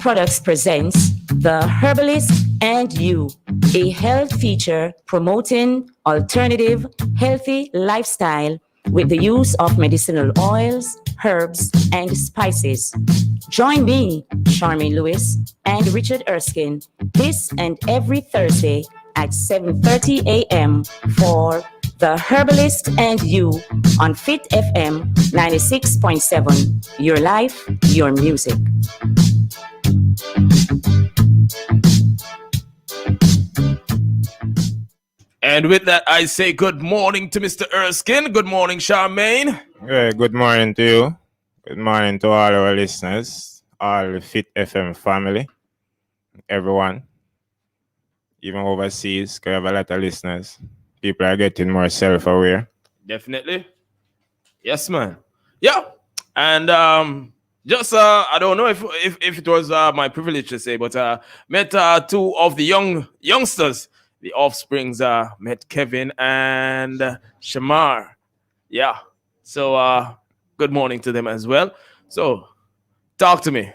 Products presents The Herbalist and You, a health feature promoting alternative, healthy lifestyle with the use of medicinal oils, herbs, and spices. Join me, Charmaine Lewis, and Richard Erskine this and every Thursday at 7:30 a.m. for The Herbalist and You on Fit FM 96.7. Your life, your music. And with that, I say good morning to Mr. Erskine. Good morning, Charmaine. Good morning to you. Good morning to all our listeners, all the Fit FM family, everyone, even overseas, because we have a lot of listeners. People are getting more self-aware. Definitely. Yes, man. Yeah. And just I don't know if it was my privilege to say, but met two of the youngsters, the offsprings. Met Kevin and Shamar. Yeah. So good morning to them as well. So talk to me.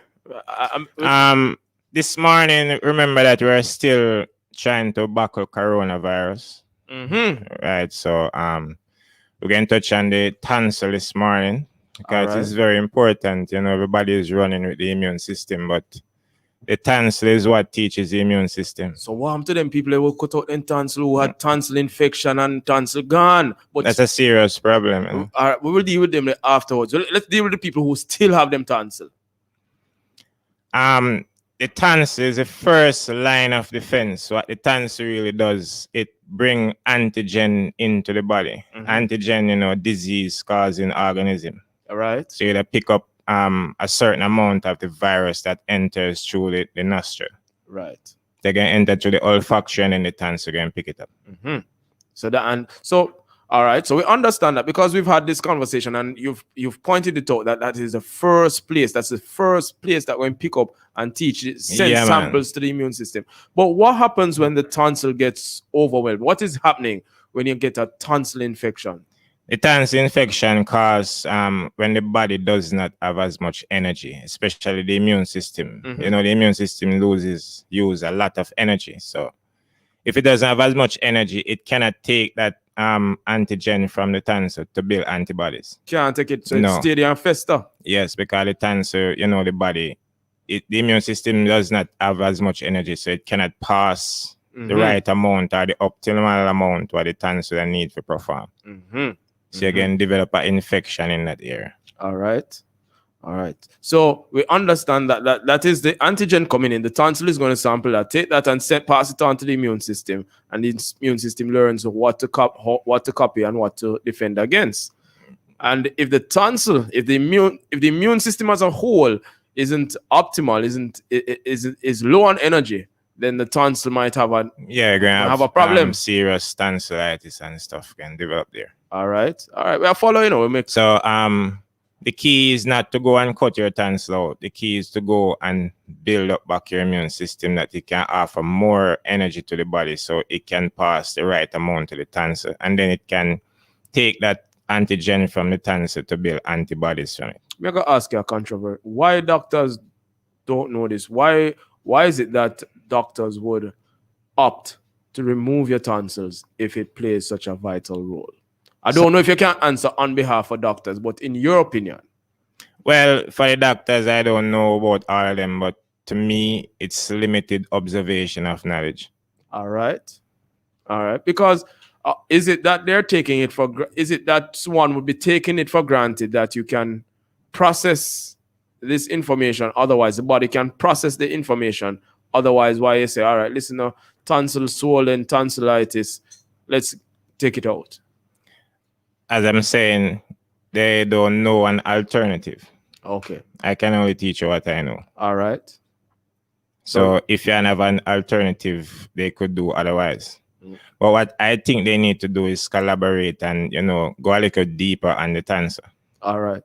This morning, remember that we're still trying to battle coronavirus. Right. So we're going to touch on the tonsil this morning because it's very important. You know, everybody is running with the immune system, but the tonsil is what teaches the immune system. So what happened to them people who cut out them tonsil, who had tonsil infection and tonsil gone? But that's a serious problem. You know? All right, we will deal with them afterwards. Let's deal with the people who still have them tonsil. The tonsil is the first line of defense. What the tonsil really does, it bring antigen into the body. Antigen, you know, disease-causing organism. All right. So you pick up a certain amount of the virus that enters through the nostril. Right. They're going to enter through the olfaction and the tonsil going to pick it up. So all right. So we understand that because we've had this conversation and you've pointed it out that is the first place. That's the first place that we can pick up and teach, send samples to the immune system. But what happens when the tonsil gets overwhelmed? What is happening when you get a tonsil infection? The tonsil infection causes when the body does not have as much energy, especially the immune system. You know, the immune system use a lot of energy. So if it doesn't have as much energy, it cannot take that antigen from the tonsil to build antibodies. Can't take it, so it stay there and fester. Yes, because the tonsil, you know, the body, the immune system does not have as much energy, so it cannot pass the right amount or the optimal amount what the tonsil need to perform. So you can develop an infection in that area. All right. So we understand that is the antigen coming in. The tonsil is going to sample that, take that, and pass it on to the immune system, and the immune system learns what to copy and what to defend against. And if the tonsil, if the immune system as a whole isn't optimal, is low on energy, then the tonsil might have a problem. Serious tonsillitis and stuff can develop there. All right. We are following. So the key is not to go and cut your tonsil out. The key is to go and build up back your immune system that it can offer more energy to the body so it can pass the right amount to the tonsil. And then it can take that antigen from the tonsil to build antibodies from it. I'm going to ask you a controversy. Why doctors don't know this? Why is it that doctors would opt to remove your tonsils if it plays such a vital role? I don't know if you can answer on behalf of doctors, but in your opinion. Well, for the doctors, I don't know about all of them, but to me, it's limited observation of knowledge. All right. Because is it that they're taking it is it that one would be taking it for granted that you can process this information? Otherwise, the body can process the information. Otherwise, why you say, all right, listen, tonsil swollen, tonsillitis, let's take it out. As I'm saying, they don't know an alternative. Okay. I can only teach you what I know. All right. So if you have an alternative, they could do otherwise. But what I think they need to do is collaborate and, you know, go a little deeper on the tonsil. All right.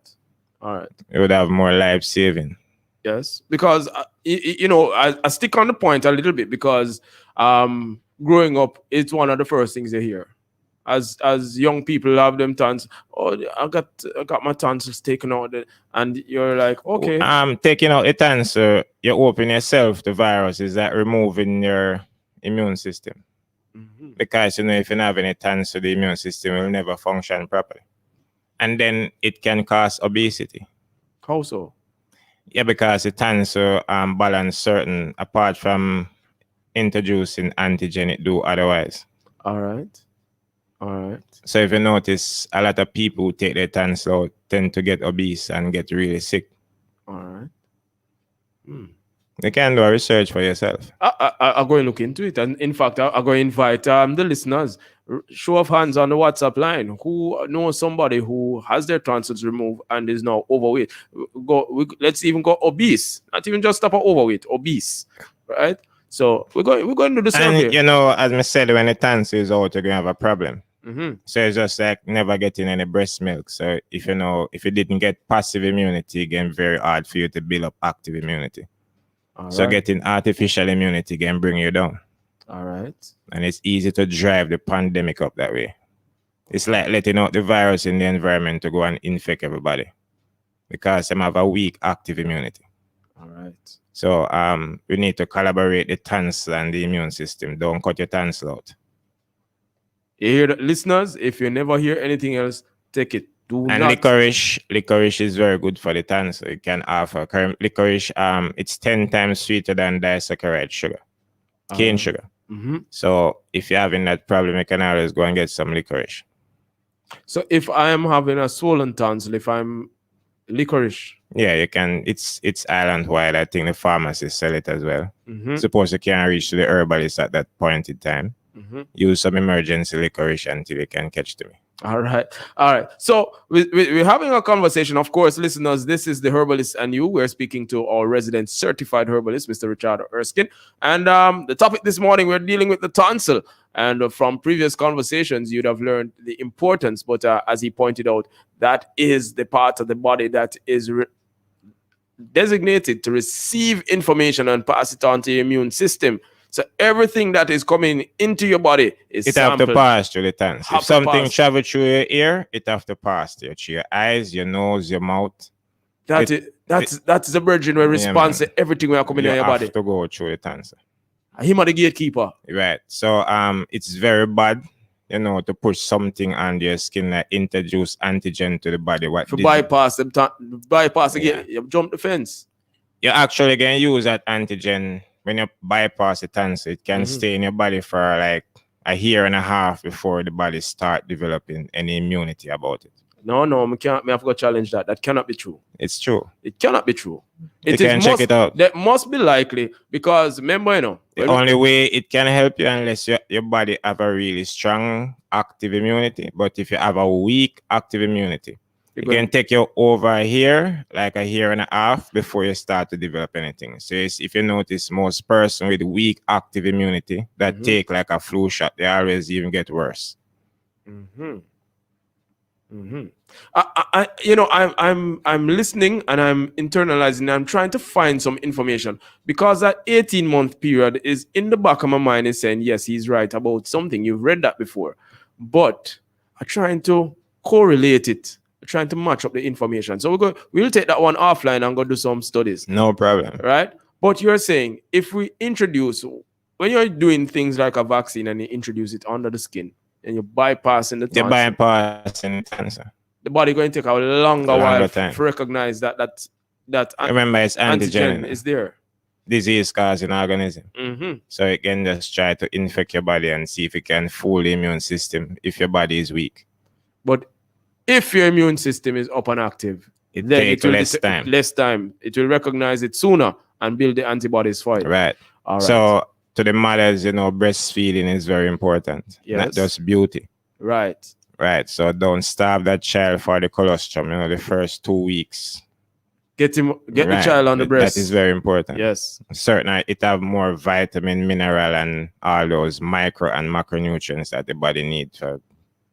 It would have more life saving. Yes, because, I stick on the point a little bit because growing up, it's one of the first things you hear. as young people have them tonsils. Oh, I got my tonsils taken out, and you're like, okay, Taking out the tonsil, you open yourself to virus. Is that removing your immune system? Because if you don't have any tonsil, the immune system will never function properly, and then it can cause obesity. how so? Yeah, because the tonsil balance certain apart from introducing antigen, it do otherwise. All right. So if you notice, a lot of people who take their tonsil out tend to get obese and get really sick. All right. You can do a research for yourself. I'll go and look into it. And in fact, I'll go invite the listeners. Show of hands on the WhatsApp line who knows somebody who has their tonsils removed and is now overweight. Let's even go obese. Not even just stop at overweight, obese. Right? So we're going to do the survey. And as I said, when the tonsil is out, you're going to have a problem. So it's just like never getting any breast milk. So if you didn't get passive immunity, again, very hard for you to build up active immunity. So getting artificial immunity can bring you down. All right. And it's easy to drive the pandemic up that way. It's like letting out the virus in the environment to go and infect everybody because they have a weak active immunity. All right. So we need to collaborate the tonsil and the immune system. Don't cut your tonsil out. You hear that, listeners? If you never hear anything else, take it. Licorice is very good for the tonsil. It can offer licorice. It's 10 times sweeter than disaccharide sugar, cane sugar. So if you're having that problem, you can always go and get some licorice. So if I am having a swollen tonsil, if I'm licorice, yeah, you can. It's island wide. I think the pharmacists sell it as well. Suppose you can't reach to the herbalist at that point in time. Use some emergency licorice until you can catch to me. All right. So we're having a conversation. Of course, listeners, this is the Herbalist and You. We're speaking to our resident certified herbalist, Mr. Richard Erskine. And the topic this morning, we're dealing with the tonsil. And from previous conversations, you'd have learned the importance. But as he pointed out, that is the part of the body that is designated to receive information and pass it on to your immune system. So everything that is coming into your body is sampled. Have to pass through the tonsil. If something travels through your ear, it have to pass through your eyes, your nose, your mouth. That's the virgin where responds to everything we are coming in your body. You have to go through the tonsil. Him are the gatekeeper. Right. So it's very bad, to push something on your skin that introduce antigen to the body. To bypass again, you jump the fence. You're actually going to use that antigen. When you bypass the tonsil, it can stay in your body for like a year and a half before the body start developing any immunity about it. No, I have to challenge that. That cannot be true. It's true. It cannot be true. You can check it out. That must be likely because remember, the only way it can help you unless your body have a really strong active immunity. But if you have a weak active immunity, it can take you over like a year and a half before you start to develop anything. So if you notice most person with weak active immunity that take like a flu shot, they always even get worse. I'm listening and I'm internalizing. I'm trying to find some information because that 18-month period is in the back of my mind is saying, yes, he's right about something. You've read that before. But I'm trying to correlate it. Trying to match up the information. So we'll take that one offline and go do some studies. No problem. Right? But you're saying if we introduce, when you're doing things like a vaccine and you introduce it under the skin and you're bypassing the tonsil. You're bypassing the tonsil. The body going to take a longer while to recognize that remember, it's antigen is there. Disease causing organism. So it can just try to infect your body and see if it can fool the immune system if your body is weak. But if your immune system is up and active, it takes less time. It will recognize it sooner and build the antibodies for it. Right. All right. So to the mothers, breastfeeding is very important. Yes. Not just beauty. Right. So don't starve that child for the colostrum. The first 2 weeks. Get the child on the breast. That is very important. Yes. Certainly, it have more vitamin, mineral, and all those micro and macronutrients that the body needs for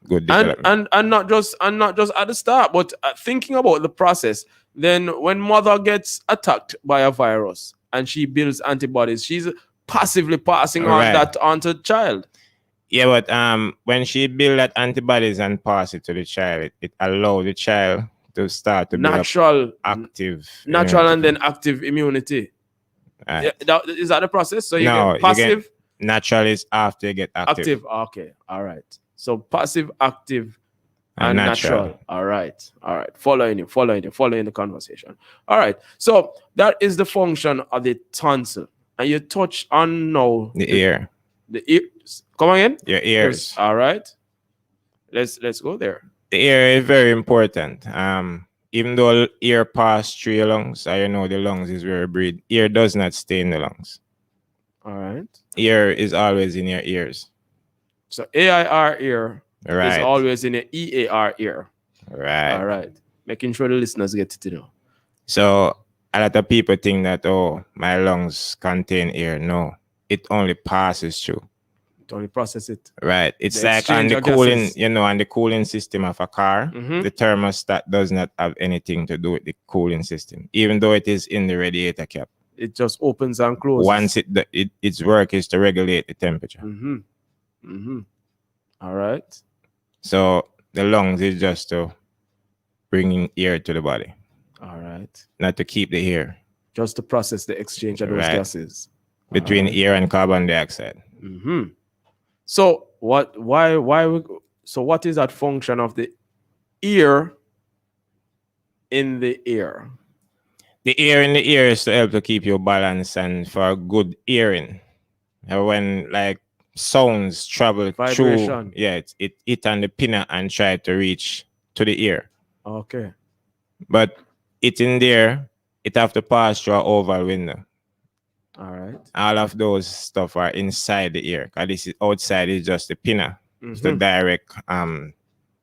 good development. And not just at the start, but thinking about the process. Then when mother gets attacked by a virus and she builds antibodies, she's passively passing on that onto the child. Yeah, but when she build that antibodies and pass it to the child, it allow the child to start to build up Natural, active natural, immunity. and then active immunity. Right. Is that the process? So you No, get passive, natural is after you get active. active. Okay, all right. So passive, active, And and natural. natural. All right, all right. Following the conversation. All right. So that is the function of the tonsil, and you touch on now The ear. the ears. Come again. Your ears. All right. Let's go there. The ear is very important. Even though ear pass through your lungs, I know the lungs is where you breathe. Ear does not stay in the lungs. All right. Ear is always in your ears. So AIR ear is Right. always in the EAR ear. Right. All right. Making sure the listeners get to know. So a lot of people think that, oh, my lungs contain air. No, it only passes through. To only process it. Right. It's The like on exchange the of cooling, gases. on the cooling system of a car, Mhm. the thermostat does not have anything to do with the cooling system, even though it is in the radiator cap. It just opens and closes. Once its work is to regulate the temperature. Mm-hmm. Mm-hmm. All right. So the lungs is just to bring in air to the body, All right. not to keep the air Just to process the exchange of those Right. gases. between air and carbon dioxide. Mm-hmm. So what is that function of the ear in the ear? The air in the ear is to help to keep you balanced and for good hearing. When like sounds travel Vibration. through, it hit on the pinna and try to reach to the ear. Okay. But it in there, it have to pass through an oval window. All right. All of those stuff are inside the ear. Cause this is outside is just the pinna. It's the Mhm. direct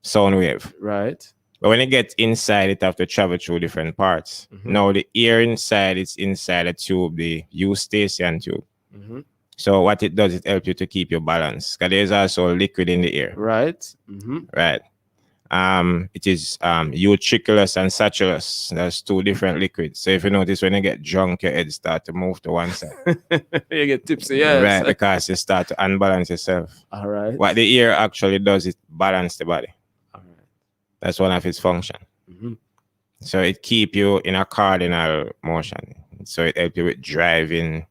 sound wave. Right. But when it gets inside, it have to travel through different parts. Mhm. Now the ear inside, it's inside a tube, the eustachian tube. Mhm. So what it does, it helps you to keep your balance. Because there's also liquid in the ear. Right. Mm-hmm. Right. It is utriculus and satulus. There's two different liquids. So if you notice when you get drunk, your head start to move to one side. You get tipsy, yes. Right, because you start to unbalance yourself. All right. What the ear actually does, it balance the body. All right. That's one of its function. Mhm. So it keep you in a cardinal motion. So it help you with driving,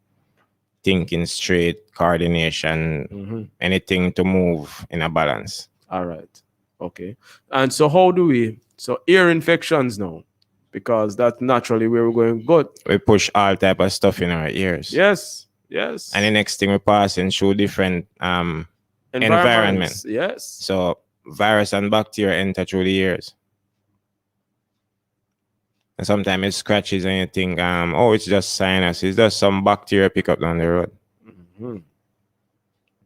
thinking straight, coordination, Mhm. anything to move in a balance. All right. Okay. And so how do we ear infections now? Because that's naturally where we're going. Good. We push all type of stuff in our ears. Yes. Yes. And the next thing we passing through different environment. Yes. So virus and bacteria enter through the ears. And sometimes it scratches and you think, oh, it's just sinus. It's just some bacteria pick up down the road. Mhm.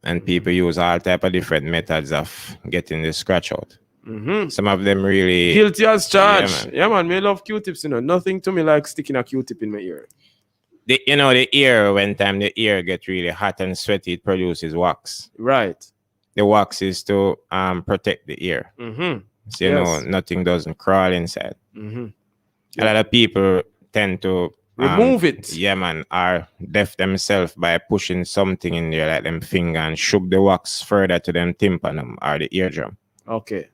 And people use all type of different methods of getting the scratch out. Mhm. Some of them really Guilty as charged. man. Yeah, man. Me love Q-tips, Nothing to me like sticking a Q-tip in my ear. the ear, when time the ear get really hot and sweaty, it produces wax. Right. The wax is to protect the ear. Mm-hmm. So Yes. nothing doesn't crawl inside. Mm-hmm. A lot of people tend to Remove it. Yeah, man, are deaf themselves by pushing something in there like them finger and shook the wax further to them tympanum or the eardrum. Okay.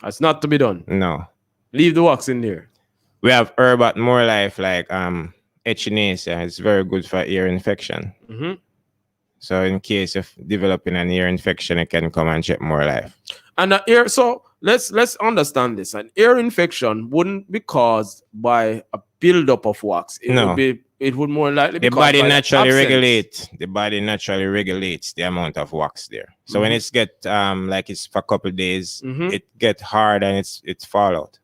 That's not to be done. No. Leave the wax in there. We have herb at more life like echinacea. It's very good for ear infection. Mm-hmm. So in case of developing an ear infection, it can come and check more life. And an ear, so let's understand this. An ear infection wouldn't be caused by a buildup of wax. It would more likely be The caused body by naturally absence. regulates the amount of wax there. So when Mhm. it's get like it's for a couple of days, Mhm. it get hard and it's fall out.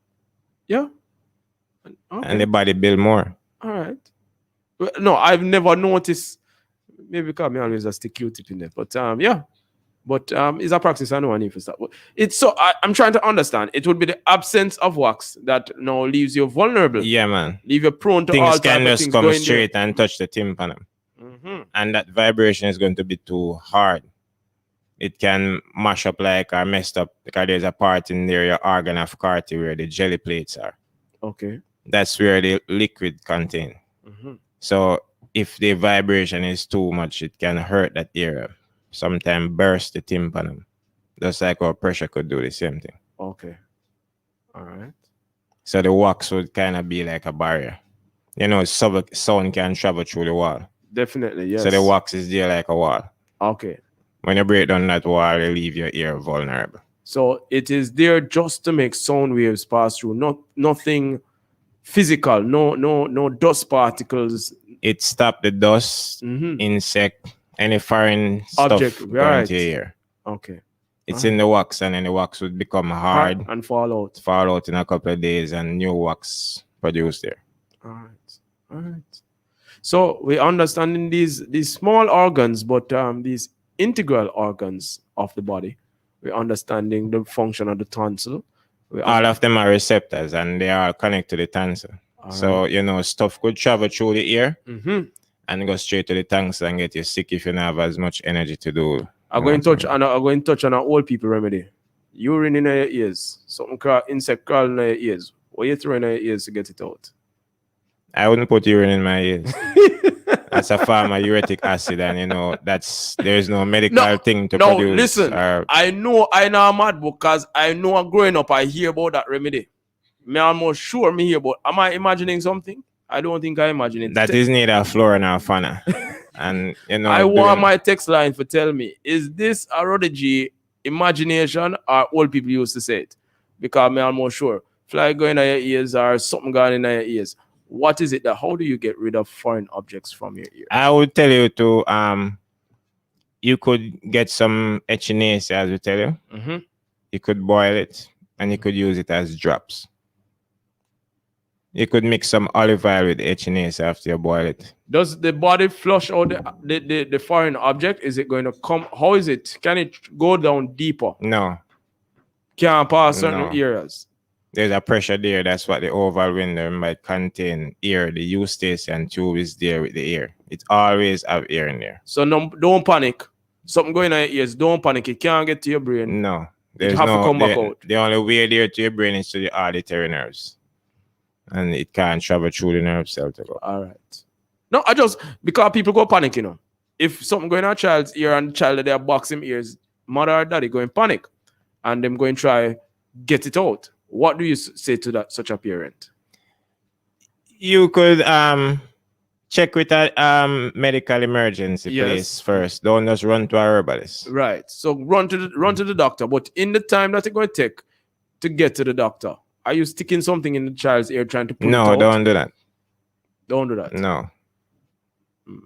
Yeah. Okay. And the body build more. All right. Well, no, I've never noticed. Maybe because me always just stick Q-tip in there. But yeah. But it's a practice I know I need to start. It's so I'm trying to understand. It would be the absence of wax that now leaves you vulnerable. Yeah, man. Leave you prone to all Things type can of just things come going straight and touch the tympanum. Mm-hmm. And that vibration is going to be too hard. It can mash up or messed up because there's a part in there, your organ of Carty, where the jelly plates are. Okay. That's where the liquid contain. Mm-hmm. So if the vibration is too much, it can hurt that area. sometimes burst the tympanum. Just like our pressure could do the same thing. Okay. All right. So the wax would kind of be like a barrier. You know, sound can travel through the wall. Definitely, yes. So the wax is there like a wall. Okay. When you break down that wall, you leave your ear vulnerable. So it is there just to make sound waves pass through, nothing physical, no dust particles. It stops the dust, insect, any foreign Object, stuff going right. to your ear. Okay. It's in the wax, and then the wax would become hard, and fall out. fall out in a couple of days, and new wax produced there. All right. All right. So we understanding these small organs, but these integral organs of the body. We're understanding the function of the tonsil. All of them are receptors, and they are connected to the tonsil. All So, right. you know, stuff could travel through the ear Mm-hmm. and go straight to the tonsil and get you sick if you don't have as much energy to do. I'm going to touch on an old people remedy. Urine in your ears. Something insect crawling in your ears. What you throw in your ears to get it out? I wouldn't put urine in my ears. That's a form of uric acid, and you know there's no medical thing to produce. No, listen. I know I'm mad because I know growing up I hear about that remedy. Me almost sure me hear about. Am I imagining something? I don't think I imagine it. That is neither flora nor fauna. And you know, I want my text line to tell me, is this a Rodigy imagination or old people used to say it? Because me almost sure. Fly going in your ears or something going in your ears. What is it that how do you get rid of foreign objects from your ear? I would tell you to you could get some echinacea, as we tell you. Mm-hmm. You could boil it and you could use it as drops. You could mix some olive oil with echinacea after you boil it. Does the body flush out the foreign object? Is it going to come? How is it? Can it go down deeper? No. Can't pass certain areas. There's a pressure there. That's what the oval window might contain ear. The eustachian tube is there with the ear. It always have ear in there. So no, don't panic. Something going on your ears. Don't panic. It can't get to your brain. No. It have to come back out. The only way there to your brain is to the auditory nerves. And it can't travel through the nerve cell to go. All right. No, I just, because people go panic, you know. If something going on a child's ear and the child that they are boxing ears, mother or daddy going panic. And them going try get it out. What do you say to that such a parent? You could check with a medical emergency place first. Don't just run to a herbalist. Right. So run to the doctor. But in the time that it's going to take to get to the doctor, are you sticking something in the child's ear trying to pull it out? No, don't do that. Don't do that. No.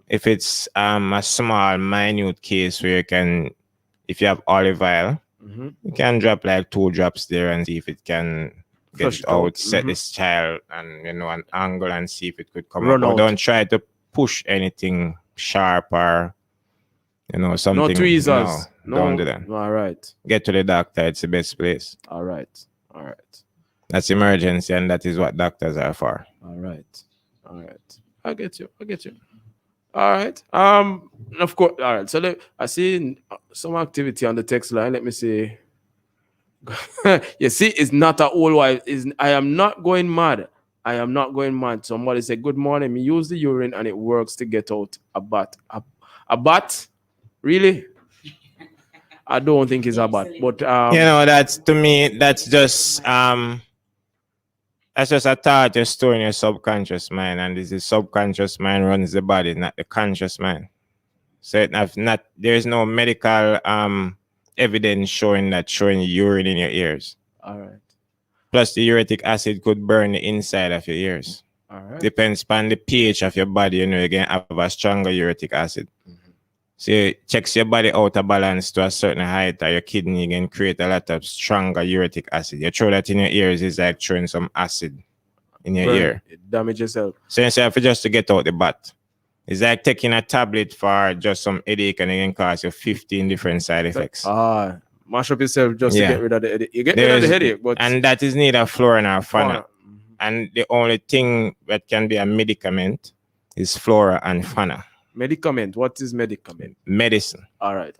If it's a small, minute case where you can, if you have olive oil, you can drop like 2 drops there and see if it can get it out, set this child and an angle and see if it could come out. Don't try to push anything sharp or something. No tweezers. No, don't do that. All right. Get to the doctor. It's the best place. All right. That's emergency, and that is what doctors are for. All right. I get you. All right. Of course. All right. So I see some activity on the text line. Let me see. You see, it's not a old wife. I am not going mad. Somebody said, "Good morning. We use the urine and it works to get out a bat." A bat? Really? I don't think it's a bat. But that's to me. That's just That's just a thought you're storing in your subconscious mind, and this is subconscious mind runs the body, not the conscious mind. So there's no medical evidence showing urine in your ears. All right. Plus, the uric acid could burn the inside of your ears. All right. Depends on the pH of your body. You can have a stronger uric acid. So it checks your body out of balance to a certain height, or your kidney can create a lot of stronger uric acid. You throw that in your ears, is like throwing some acid in your ear. It damage yourself. So instead of just to get out the bat, it's like taking a tablet for just some headache, and it can cause you 15 different side effects. Mash up yourself just to get rid of the headache. You get rid of the headache, and that is neither flora nor fauna. And the only thing that can be a medicament is flora and fauna. Medicament. What is medicament? Medicine. All right.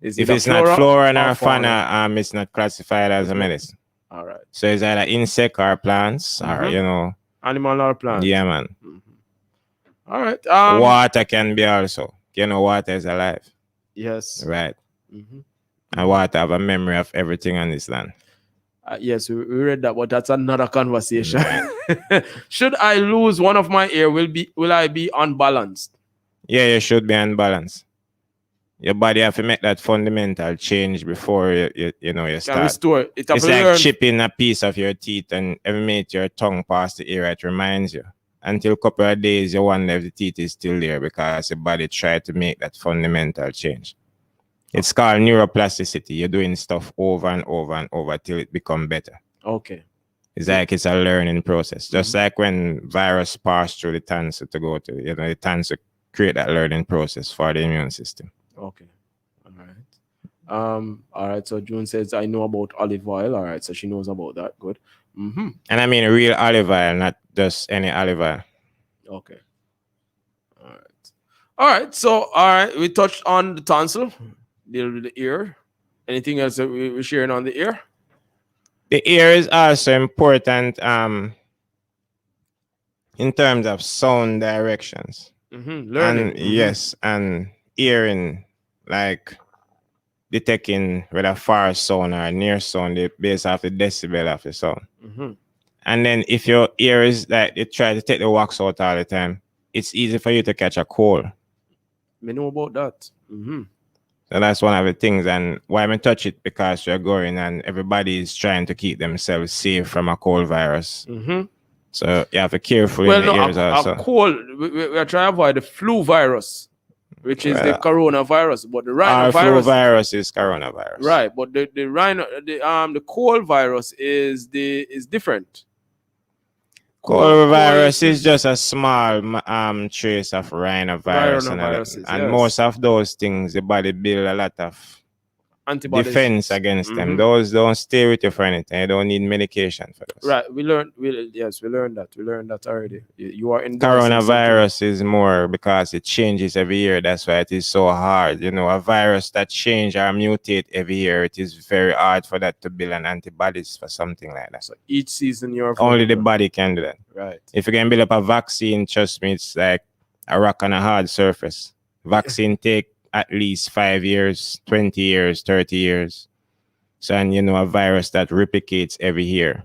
If it's not flora nor fauna, it's not classified as a medicine. All right. So it's either insect or plants, or animal or plant. Yeah, man. All right. Water can be also. Water is alive. Yes. Right. Hmm. And water have a memory of everything on this land. Yes, we read that, but that's another conversation. Right. Should I lose one of my ear, will I be unbalanced? Yeah, you should be unbalanced. Your body have to make that fundamental change before you Can start. restore it. Have It's to like learn. chipping a piece of your teeth and every minute your tongue past the ear, it reminds you. Until a couple of days, you wonder if the teeth is still there because your body tried to make that fundamental change. It's called neuroplasticity. You're doing stuff over and over and over till it become better. Okay. It's like it's a learning process. Just Mm-hmm. like when virus pass through the tonsil to go to, the tonsil create that learning process for the immune system. Okay. All right. All right. So June says, I know about olive oil. All right. So she knows about that. Good. Mm-hmm. And I mean real olive oil, not just any olive oil. Okay. All right. All right. So, all right. We touched on the tonsil, deal with the ear. Anything else that we're sharing on the ear? The ear is also important in terms of sound directions. Mm-hmm. Learning. And yes, and hearing, like detecting whether far sound or near sound based off the decibel of the sound. Mm-hmm. And then if your ear is like you try to take the wax out all the time, it's easy for you to catch a cold. We know about that. Mm-hmm. So that's one of the things. And why I touch it, because we're going and everybody is trying to keep themselves safe from a cold virus. Mm-hmm. So you have to carefully Well, in the no, ears also. a cold. We are trying to avoid the flu virus, which is the Well, coronavirus. But the our flu rhinovirus, virus is coronavirus. right? But the cold virus is different. Coronavirus is just a small trace of rhinovirus Rhinoviruses, and yes. most of those things the body build a lot of Antibodies. defense against them. Mhm. Those don't stay with you for anything. You don't need medication for those. Right. We learned that. We learned that already. You are endorsing Coronavirus is more because it changes every year. That's why it is so hard. You know, a virus that change or mutate every year, it is very hard for that to build an antibodies for something like that. something. So each season you're Only the body can do that. right. If you can build up a vaccine, trust me, it's like a rock on a hard surface. Vaccine take at least 5 years, 20 years, 30 years. So, and a virus that replicates every year.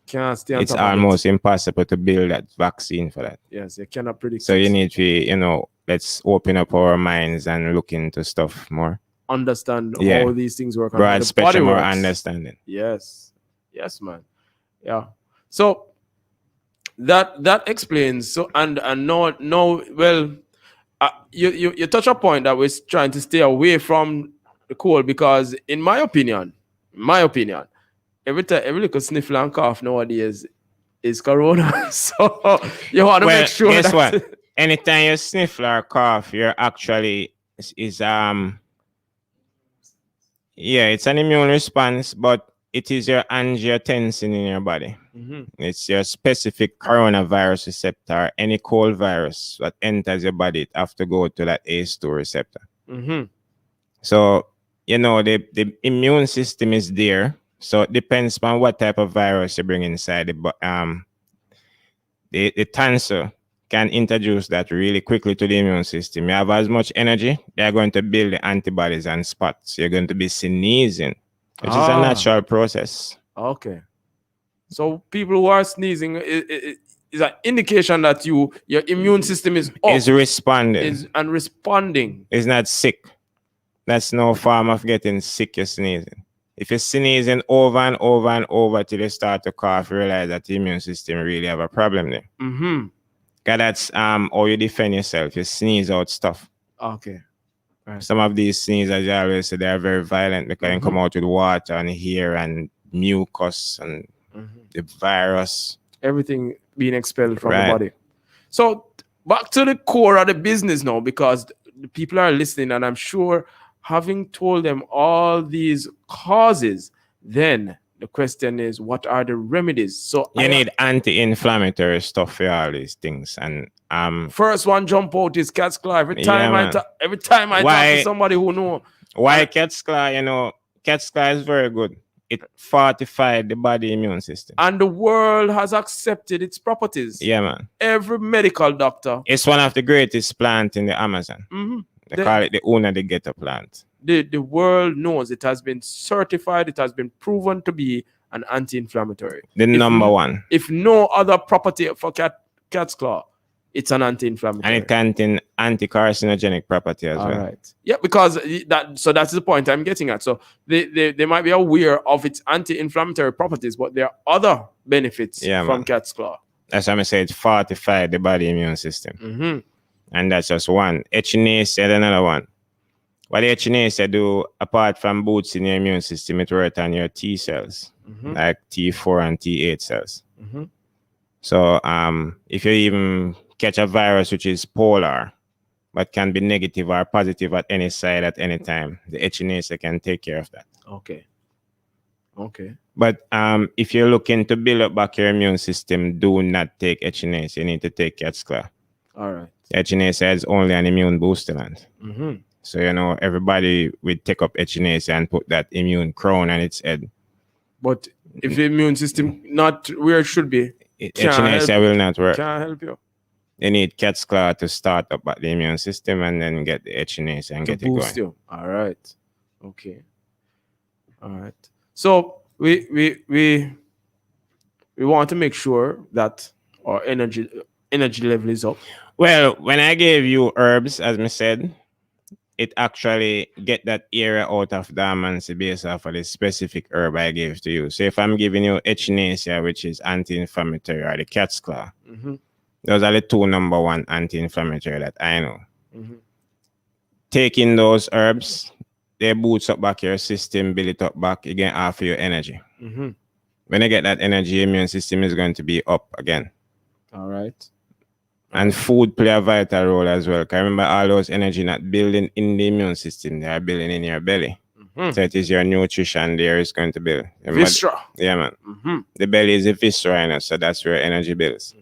Can't stay on It's top of it. almost impossible to build that vaccine for that. Yes, you cannot predict. So it. you need to, let's open up our minds and look into stuff more. Understand Yeah. how these things work. and how Broad the spectrum body or works. understanding. Yes. Yes, man. Yeah. So that explains. So and no. Well, you touch a point that we're trying to stay away from the cold because, in my opinion, every little sniffle and cough nowadays is corona. So you want to make sure. Guess that what? Anytime you sniffle or cough, you're actually it's an immune response, but it is your angiotensin in your body. Mhm. It's your specific coronavirus receptor. Any cold virus that enters your body, it have to go to that ACE2 receptor. Mhm. So, the immune system is there. So it depends on what type of virus you bring inside it. But the tonsil can introduce that really quickly to the immune system. You have as much energy, they're going to build the antibodies and spots. You're going to be sneezing, which is a natural process. Okay. So people who are sneezing is an indication that your immune system is up, Is responding. and responding. It's not sick. That's no form of getting sick, you're sneezing. If you're sneezing over and over and over till you start to cough, you realize that the immune system really have a problem there. Mm-hmm. Because that's how you defend yourself. You sneeze out stuff. Okay. Right. Some of these sneezes, as you always say, they are very violent because they come out with water and hair and mucus and the virus. Everything being expelled from Right. the body. So back to the core of the business now, because the people are listening, and I'm sure having told them all these causes, then the question is, what are the remedies? So You need anti-inflammatory stuff for all these things. And first one jump out is cat's claw. Every Yeah, time man. I talk to somebody who know. why cat's claw, cat's claw is very good. It fortified the body immune system. And the world has accepted its properties. Yeah, man. Every medical doctor. It's one of the greatest plants in the Amazon. Mhm. They call it the Una de Ghetto plant. The world knows it has been certified, it has been proven to be an anti-inflammatory. The number one. If no other property for cat's claw, it's an anti-inflammatory. And it contains anti-carcinogenic property as well. All right. Yeah, because that's the point I'm getting at. So they might be aware of its anti-inflammatory properties, but there are other benefits from cat's claw. That's why I say it fortified the body immune system. Mm-hmm. And that's just one. Echinacea, another one. What the echinacea do, apart from boosting your immune system, it works on your T cells, like T4 and T8 cells. Mm-hmm. So if you even catch a virus which is polar, but can be negative or positive at any side at any time, the echinacea can take care of that. Okay. But if you're looking to build up back your immune system, do not take echinacea. You need to take cat's claw. All right. Echinacea is only an immune booster. Mm-hmm. So, everybody would take up echinacea and put that immune crown on its head. But if the immune system not where it should be, echinacea will not work. Can't help you. You need cat's claw to start up the immune system and then get the echinacea and get it going. You. All right. Okay. All right. So we want to make sure that our energy level is up. Well, when I gave you herbs, as I said, it actually get that area out of dormancy based off of the specific herb I gave to you. So if I'm giving you echinacea, which is anti-inflammatory, or the cat's claw, those are the two number one anti-inflammatory that I know. Taking those herbs, they boost up back your system, build it up back, again, offer your energy. When you get that energy, immune system is going to be up again. All right. And food play a vital role as well. Because remember, all those energy not building in the immune system, they are building in your belly. So it is your nutrition there is going to build. Viscera. Yeah, man. The belly is a viscera, so that's where energy builds.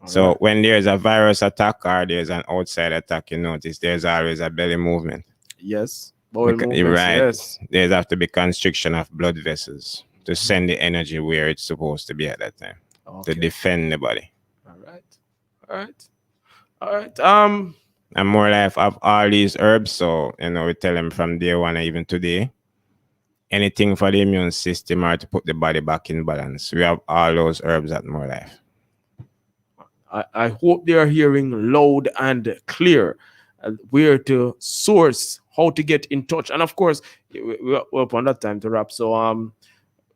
So when there's a virus attack or there's an outside attack, you notice there's always a belly movement. Yes. Bowel movements, right. Yes. There's have to be constriction of blood vessels to send the energy where it's supposed to be at that time to defend the body. All right. And More Life have all these herbs, so we tell them from day one and even today, anything for the immune system or to put the body back in balance. We have all those herbs at More Life. I hope they are hearing loud and clear where to source, how to get in touch, and of course we're upon that time to wrap. So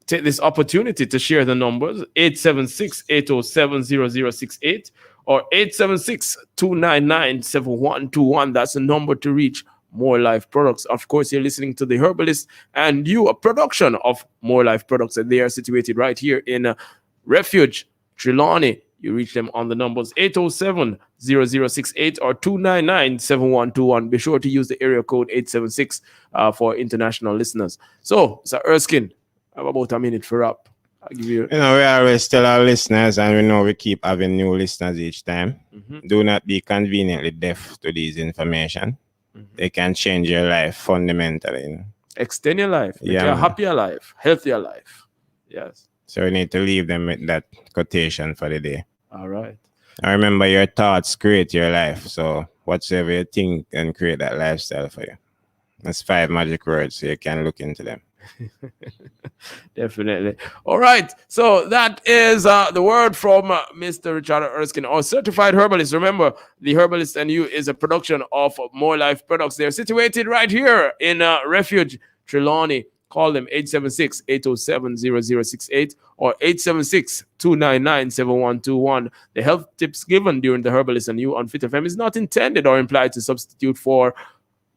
take this opportunity to share the numbers 876-807-0068 or 876-299-7121. That's the number to reach More Life Products. Of course, you're listening to the Herbalist and You, a production of More Life Products, and they are situated right here in Refuge, Trelawney. You reach them on the numbers 807-0068 or 299-7121. Be sure to use the area code 876 for international listeners. So, Sir Erskine, I have about a minute for up. I'll give you. We always tell our listeners, and we know we keep having new listeners each time. Do not be conveniently deaf to these information. They can change your life fundamentally. Extend your life. Make you a happier life, healthier life. Yes. So we need to leave them with that quotation for the day. All right. I remember your thoughts create your life. So whatsoever you think can create that lifestyle for you. That's 5 magic words, so you can look into them. Definitely. All right. So that is the word from Mr. Richard Erskine, our certified herbalist. Remember, the Herbalist and You is a production of More Life Products. They're situated right here in Refuge, Trelawney. Call them 876-807-0068 or 876-299-7121. The health tips given during the Herbalist and You on Fit FM is not intended or implied to substitute for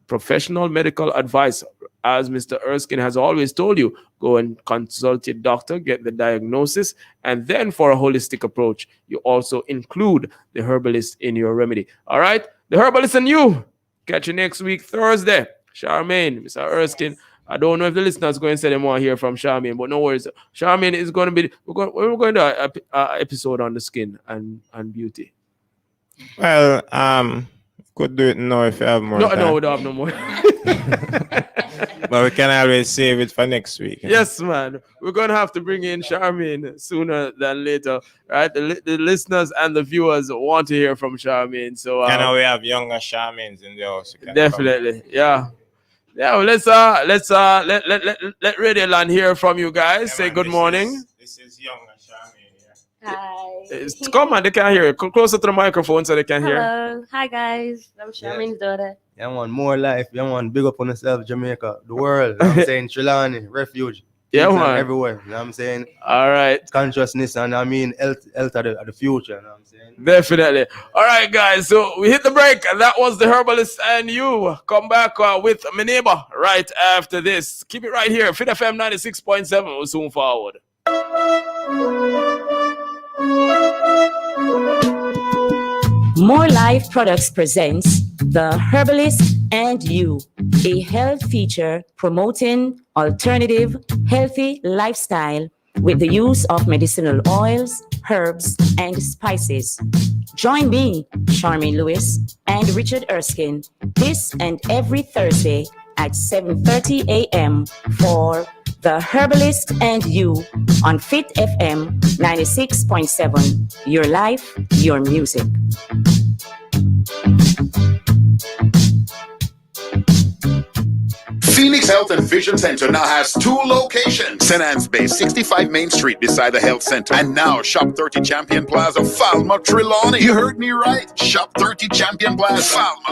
professional medical advice. As Mr. Erskine has always told you, go and consult your doctor, get the diagnosis, and then for a holistic approach, you also include the herbalist in your remedy. All right? The Herbalist and You. Catch you next week, Thursday. Charmaine, Mr. Erskine. I don't know if the listeners going to say they want to hear from Charmaine, but no worries. Charmaine is going to be, we're going to do an episode on the skin and beauty. Well, could do it now if you have more time. No, we don't have no more. But we can always save it for next week. Yes, man. We're going to have to bring in Charmaine sooner than later, right? The listeners and the viewers want to hear from Charmaine. So, I know we have younger shamans in the house. You can definitely. Yeah. Yeah, well, let Radioland hear from you guys. Say good morning. This is younger shaman. Hi. Come on, they can hear you. Come closer to the microphone so they can hear. Hello. Hi, guys. I'm Charmaine's daughter. You want more life. You want big up on yourself, Jamaica, the world. You know what I'm saying Trelawney, refuge. Yeah, Kids man. everywhere. You know what I'm saying? All right. Consciousness and I mean health of the future. You know what I'm saying? Definitely. All right, guys. So we hit the break, and that was the Herbalist and You. Come back with my neighbor right after this. Keep it right here. Fit FM 96.7. We'll soon forward. More Life Products presents The Herbalist and You, a health feature promoting alternative, healthy lifestyle with the use of medicinal oils, herbs, and spices. Join me, Charmaine Lewis, and Richard Erskine this and every Thursday at 7:30 a.m. for The Herbalist and You on Fit FM 96.7. Your life, your music. Phoenix Health and Vision Center now has 2 locations. St. Anne's Bay, 65 Main Street beside the health center. And now Shop 30 Champion Plaza, Falmouth, Trelawney. You heard me right. Shop 30 Champion Plaza, Falmouth.